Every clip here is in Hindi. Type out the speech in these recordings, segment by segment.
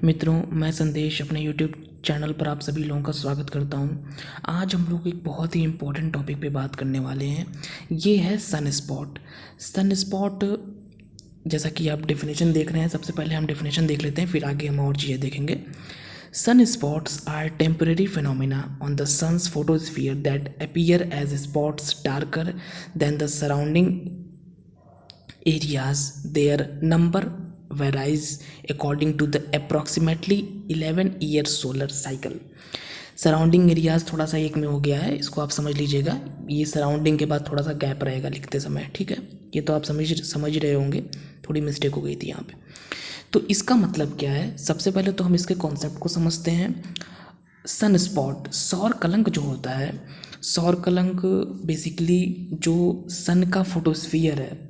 मित्रों, मैं संदेश अपने YouTube चैनल पर आप सभी लोगों का स्वागत करता हूं। आज हम लोग एक बहुत ही इम्पोर्टेंट टॉपिक पे बात करने वाले हैं। ये है सन स्पॉट। सन स्पॉट जैसा कि आप डेफिनेशन देख रहे हैं, सबसे पहले हम डेफिनेशन देख लेते हैं, फिर आगे हम और चीज़ें देखेंगे। Sunspots are temporary phenomena on the sun's photosphere that appear as spots darker than the surrounding areas. Their number varies according to the approximately 11-year solar cycle. Surrounding areas थोड़ा सा एक में हो गया है, इसको आप समझ लीजिएगा। ये सराउंडिंग के बाद थोड़ा सा गैप रहेगा लिखते समय, ठीक है। ये तो आप समझ रहे होंगे, थोड़ी मिस्टेक हो गई थी यहाँ पे। तो इसका मतलब क्या है, सबसे पहले तो हम इसके कॉन्सेप्ट को समझते हैं। सन स्पॉट, सौर कलंक जो होता है, सौर कलंक बेसिकली जो सन का फोटोस्फीयर है,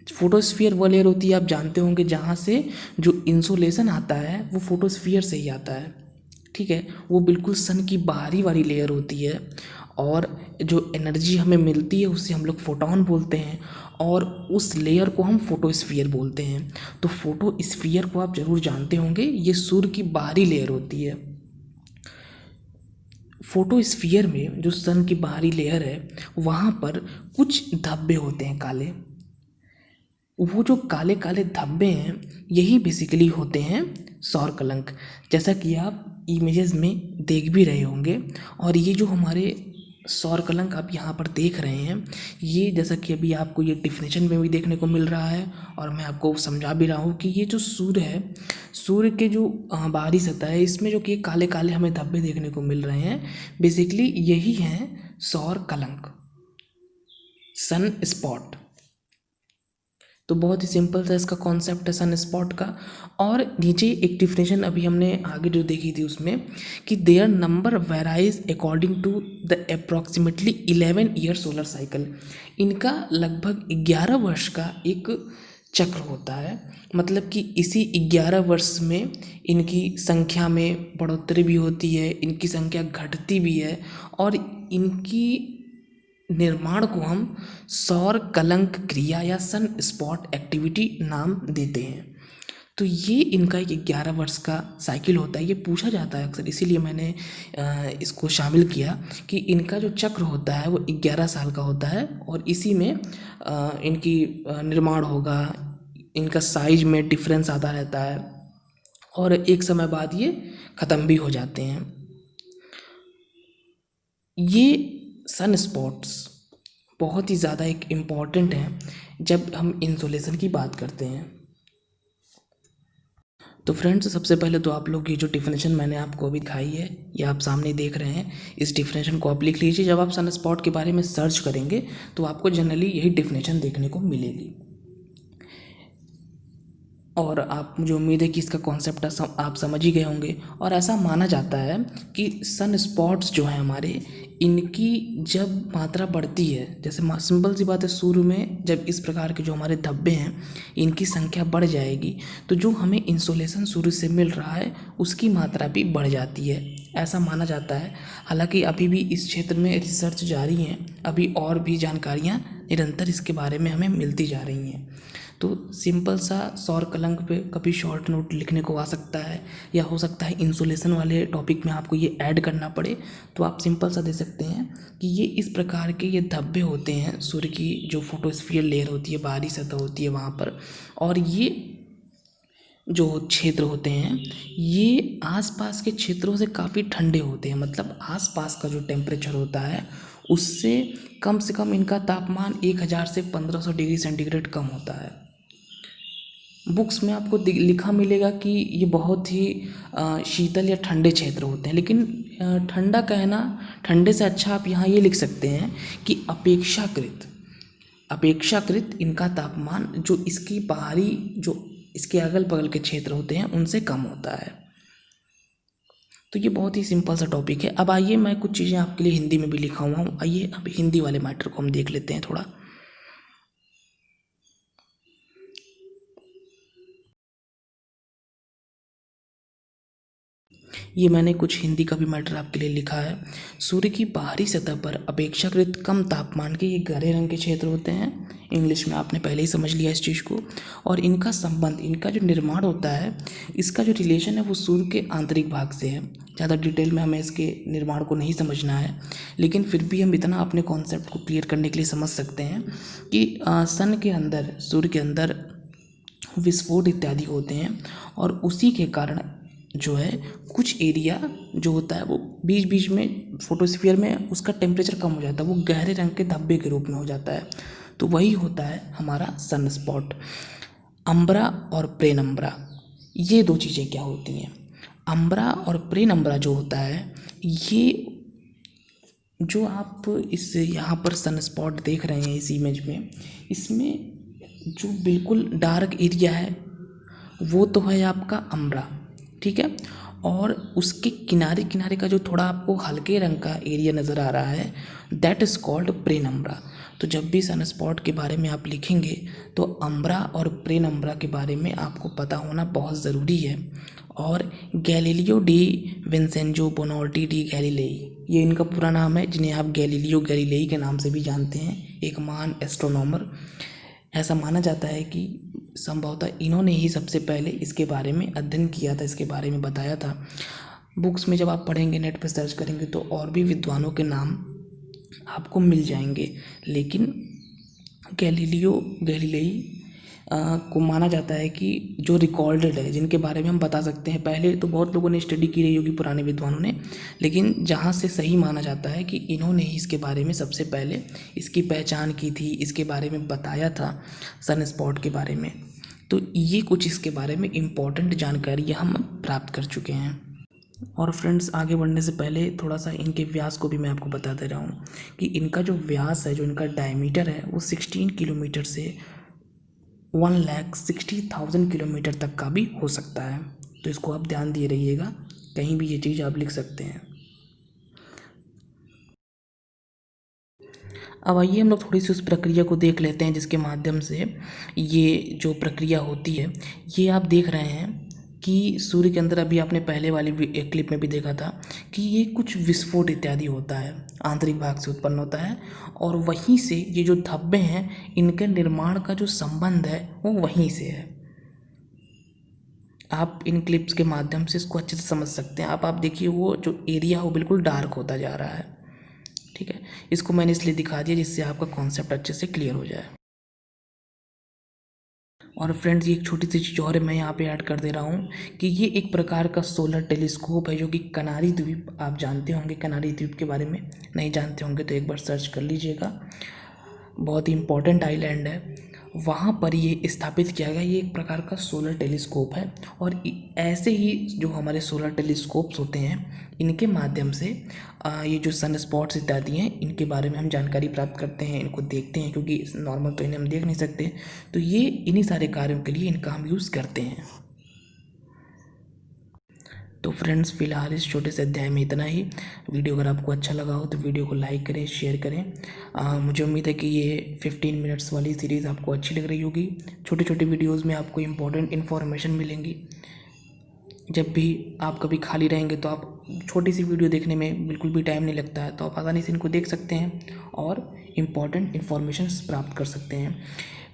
फोटोस्फीयर वो लेयर होती है, आप जानते होंगे, जहाँ से जो इंसोलेशन आता है वो फोटोस्फीयर से ही आता है, ठीक है। वो बिल्कुल सन की बाहरी वाली लेयर होती है, और जो एनर्जी हमें मिलती है उसे हम लोग फोटोन बोलते हैं, और उस लेयर को हम फोटोस्फीयर बोलते हैं। तो फोटोस्फीयर को आप ज़रूर जानते होंगे, ये सूर्य की बाहरी लेयर होती है। फोटोस्फीयर में जो सन की बाहरी लेयर है, वहाँ पर कुछ धब्बे होते हैं काले। वो जो काले काले धब्बे हैं, यही बेसिकली होते हैं सौर कलंक, जैसा कि आप इमेजेस में देख भी रहे होंगे। और ये जो हमारे सौर कलंक आप यहाँ पर देख रहे हैं, ये जैसा कि अभी आपको ये डिफिनेशन में भी देखने को मिल रहा है, और मैं आपको समझा भी रहा हूँ कि ये जो सूर्य है, सूर्य के जो बाहरी सतह है, इसमें जो कि काले काले हमें धब्बे देखने को मिल रहे हैं, बेसिकली यही हैं सौर कलंक, सन स्पॉट। तो बहुत ही सिंपल सा इसका कॉन्सेप्ट है सन स्पॉट का। और नीचे एक डिफिनेशन अभी हमने आगे जो देखी थी उसमें, कि their number varies according to the approximately 11 year solar cycle. इनका लगभग 11 वर्ष का एक चक्र होता है, मतलब कि इसी 11 वर्ष में इनकी संख्या में बढ़ोतरी भी होती है, इनकी संख्या घटती भी है, और इनकी निर्माण को हम सौर कलंक क्रिया या सन स्पॉट एक्टिविटी नाम देते हैं। तो ये इनका एक 11 वर्ष का साइकिल होता है। ये पूछा जाता है अक्सर, इसीलिए मैंने इसको शामिल किया कि इनका जो चक्र होता है वो 11 साल का होता है, और इसी में इनकी निर्माण होगा, इनका साइज में डिफरेंस आता रहता है, और एक समय बाद ये ख़त्म भी हो जाते हैं। ये सन स्पॉट्स बहुत ही ज़्यादा एक इम्पॉर्टेंट हैं जब हम इंसोलेशन की बात करते हैं। तो फ्रेंड्स, सबसे पहले तो आप लोग ये जो डिफिनेशन मैंने आपको अभी दिखाई है, ये आप सामने देख रहे हैं, इस डिफिनेशन को आप लिख लीजिए। जब आप सन स्पॉट के बारे में सर्च करेंगे तो आपको जनरली यही डिफिनेशन देखने को मिलेगी, और आप, मुझे उम्मीद है कि इसका कॉन्सेप्ट आप समझ ही गए होंगे। और ऐसा माना जाता है कि सन स्पॉट्स जो हैं हमारे, इनकी जब मात्रा बढ़ती है, जैसे सिंपल सी बात है, सूर्य में जब इस प्रकार के जो हमारे धब्बे हैं, इनकी संख्या बढ़ जाएगी, तो जो हमें इंसोलेशन सूर्य से मिल रहा है उसकी मात्रा भी बढ़ जाती है, ऐसा माना जाता है। हालांकि अभी भी इस क्षेत्र में रिसर्च जारी है, अभी और भी जानकारियाँ निरंतर इसके बारे में हमें मिलती जा रही हैं। तो सिंपल सा सौर कलंक पे कभी शॉर्ट नोट लिखने को आ सकता है, या हो सकता है इंसुलेशन वाले टॉपिक में आपको ये ऐड करना पड़े, तो आप सिंपल सा दे सकते हैं कि ये इस प्रकार के ये धब्बे होते हैं सूर्य की जो फोटोस्फीयर लेयर होती है, बाहरी सतह होती है वहाँ पर। और ये जो क्षेत्र होते हैं, ये आसपास के क्षेत्रों से काफ़ी ठंडे होते हैं, मतलब आसपास का जो टेम्परेचर होता है उससे कम इनका तापमान 1000 से 1500 डिग्री सेंटीग्रेड कम होता है। बुक्स में आपको लिखा मिलेगा कि ये बहुत ही शीतल या ठंडे क्षेत्र होते हैं, लेकिन ठंडा कहना, ठंडे से अच्छा आप यहाँ ये लिख सकते हैं कि अपेक्षाकृत इनका तापमान जो इसकी बाहरी, जो इसके अगल बगल के क्षेत्र होते हैं उनसे कम होता है। तो ये बहुत ही सिंपल सा टॉपिक है। अब आइए, मैं कुछ चीज़ें आपके लिए हिंदी में भी लिखा हुआ हूँ, आइए अब हिंदी वाले मैटर को हम देख लेते हैं थोड़ा। ये मैंने कुछ हिंदी का भी मैटर आपके लिए लिखा है। सूर्य की बाहरी सतह पर अपेक्षाकृत कम तापमान के ये गहरे रंग के क्षेत्र होते हैं, इंग्लिश में आपने पहले ही समझ लिया इस चीज़ को। और इनका संबंध, इनका जो निर्माण होता है, इसका जो रिलेशन है वो सूर्य के आंतरिक भाग से है। ज़्यादा डिटेल में हमें इसके निर्माण को नहीं समझना है, लेकिन फिर भी हम इतना अपने कॉन्सेप्ट को क्लियर करने के लिए समझ सकते हैं कि सन के अंदर, सूर्य के अंदर विस्फोट इत्यादि होते हैं, और उसी के कारण जो है कुछ एरिया जो होता है वो बीच बीच में फोटोस्फीयर में उसका टेम्परेचर कम हो जाता है, वो गहरे रंग के धब्बे के रूप में हो जाता है। तो वही होता है हमारा सन स्पॉट। अम्बरा और प्रेनम्बरा, ये दो चीज़ें क्या होती हैं? अम्बरा और प्रेनम्बरा जो होता है, ये जो आप इस यहाँ पर सन स्पॉट देख रहे हैं इस इमेज में, इसमें जो बिल्कुल डार्क एरिया है वो तो है आपका अम्बरा, ठीक है। और उसके किनारे किनारे का जो थोड़ा आपको हल्के रंग का एरिया नज़र आ रहा है, दैट इज़ कॉल्ड प्रेनम्बरा। तो जब भी सन स्पॉट के बारे में आप लिखेंगे तो अम्बरा और प्रेनम्बरा के बारे में आपको पता होना बहुत ज़रूरी है। और Galileo di Vincenzo Bonaiuti de Galilei, ये इनका पूरा नाम है, जिन्हें आप गैलीलियो गैलीलेई के नाम से भी जानते हैं, एक महान एस्ट्रोनॉमर। ऐसा माना जाता है कि संभवतः इन्होंने ही सबसे पहले इसके बारे में अध्ययन किया था, इसके बारे में बताया था। बुक्स में जब आप पढ़ेंगे, नेट पर सर्च करेंगे तो और भी विद्वानों के नाम आपको मिल जाएंगे, लेकिन गैलीलियो गैलीलेई को माना जाता है कि जो रिकॉर्डेड है, जिनके बारे में हम बता सकते हैं। पहले तो बहुत लोगों ने स्टडी की रही होगी, पुराने विद्वानों ने, लेकिन जहाँ से सही माना जाता है कि इन्होंने ही इसके बारे में सबसे पहले इसकी पहचान की थी, इसके बारे में बताया था, सन स्पॉट के बारे में। तो ये कुछ इसके बारे में इम्पॉर्टेंट जानकारी हम प्राप्त कर चुके हैं। और फ्रेंड्स, आगे बढ़ने से पहले थोड़ा सा इनके व्यास को भी मैं आपको बता दे रहा हूँ कि इनका जो व्यास है, जो इनका डायमीटर है, वो 16 किलोमीटर से 1,60,000 किलोमीटर तक का भी हो सकता है। तो इसको आप ध्यान दिए रहिएगा, कहीं भी ये चीज़ आप लिख सकते हैं। अब आइए हम लोग थोड़ी सी उस प्रक्रिया को देख लेते हैं जिसके माध्यम से ये जो प्रक्रिया होती है, ये आप देख रहे हैं कि सूर्य के अंदर, अभी आपने पहले वाली क्लिप में भी देखा था कि ये कुछ विस्फोट इत्यादि होता है, आंतरिक भाग से उत्पन्न होता है, और वहीं से ये जो धब्बे हैं, इनके निर्माण का जो संबंध है वो वहीं से है। आप इन क्लिप्स के माध्यम से इसको अच्छे से समझ सकते हैं। आप देखिए, वो जो एरिया वो बिल्कुल डार्क होता जा रहा है, ठीक है। इसको मैंने इसलिए दिखा दिया जिससे आपका कॉन्सेप्ट अच्छे से क्लियर हो जाए। और फ्रेंड्स, ये एक छोटी सी चीज़ और है, मैं यहाँ पे ऐड कर दे रहा हूँ कि ये एक प्रकार का सोलर टेलीस्कोप है, जो कि कनारी द्वीप, आप जानते होंगे कनारी द्वीप के बारे में, नहीं जानते होंगे तो एक बार सर्च कर लीजिएगा। बहुत ही इम्पोर्टेंट आइलैंड है, वहाँ पर ये स्थापित किया गया। ये एक प्रकार का सोलर टेलीस्कोप है, और ऐसे ही जो हमारे सोलर टेलीस्कोप्स होते हैं, इनके माध्यम से ये जो सन स्पॉट्स इत्यादि हैं, इनके बारे में हम जानकारी प्राप्त करते हैं, इनको देखते हैं, क्योंकि नॉर्मल तो इन्हें हम देख नहीं सकते। तो ये इन्हीं सारे कार्यों के लिए इनका हम यूज़ करते हैं। तो फ्रेंड्स, फ़िलहाल इस छोटे से अध्याय में इतना ही। वीडियो अगर आपको अच्छा लगा हो तो वीडियो को लाइक करें, शेयर करें। मुझे उम्मीद है कि ये 15 मिनट्स वाली सीरीज़ आपको अच्छी लग रही होगी। छोटे छोटे वीडियोस में आपको इम्पोर्टेंट इन्फॉर्मेशन मिलेंगी। जब भी आप कभी खाली रहेंगे तो आप छोटी सी वीडियो देखने में बिल्कुल भी टाइम नहीं लगता है, तो आप आसानी से इनको देख सकते हैं और इम्पॉर्टेंट इन्फॉर्मेशन प्राप्त कर सकते हैं।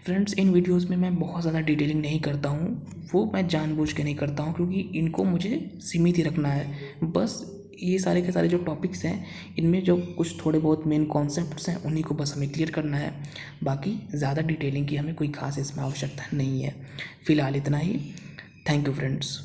फ्रेंड्स, इन वीडियोस में मैं बहुत ज़्यादा डिटेलिंग नहीं करता हूँ, वो मैं जानबूझ के नहीं करता हूँ, क्योंकि इनको मुझे सीमित ही रखना है। बस ये सारे के सारे जो टॉपिक्स हैं, इनमें जो कुछ थोड़े बहुत मेन कॉन्सेप्ट्स हैं, उन्हीं को बस हमें क्लियर करना है। बाकी ज़्यादा डिटेलिंग की हमें कोई खास इसमें आवश्यकता नहीं है। फ़िलहाल इतना ही। Thank you friends.